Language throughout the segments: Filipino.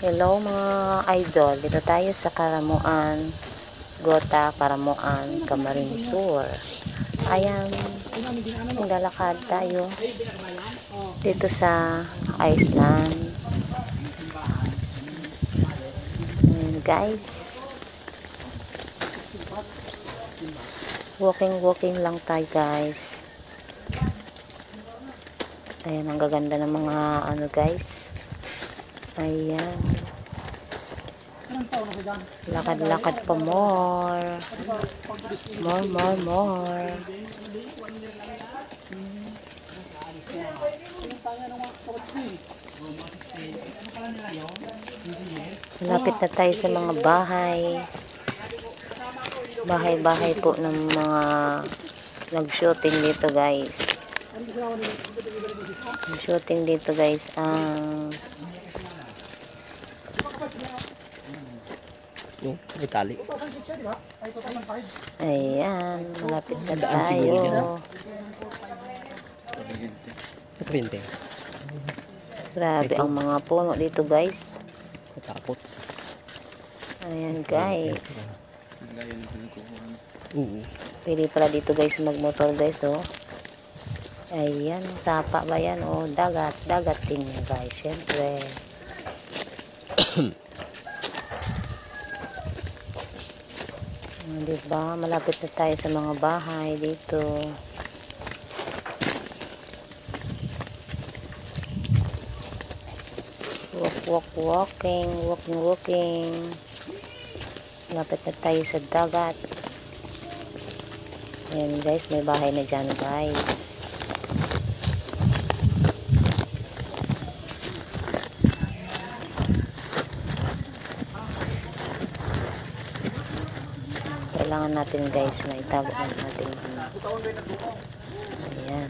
Hello mga idol, dito tayo sa Karamuan, Gota, Karamuan, Camarines Sur. Ayan, maglalakad tayo dito sa Iceland. Ayan guys, walking lang tayo guys. Ayan, ang gaganda ng mga ano guys. Ayan. Lakad-lakad pa more. More. Malapit na tayo sa mga bahay. Bahay po ng mga nag-shooting dito guys. Nag-shooting dito guys ang may tali. ayan, malapit na tayo. Grabe ang mga puno dito guys. Matapot. Ayan guys. Pwede pala dito guys magmotor guys oh. Ayan, tapa ba yan oh, dagat din yan guys, syempre. Diba, malapit na tayo sa mga bahay dito. Walking. Malapit na tayo sa dagat. Ayan guys, may bahay na dyan guys. Kailangan natin guys na itago natin. Ayan.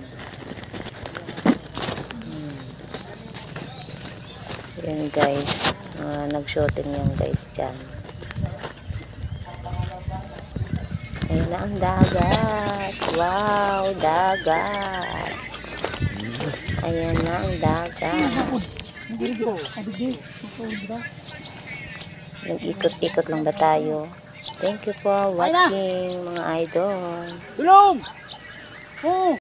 Ayan guys, nag-shooting yan guys dyan. Ayan na ang dagat. Wow, dagat. Ayan na ang dagat. Nag-ikot-ikot lang ba tayo? Thank you for watching mga idol. Tulong! Oh!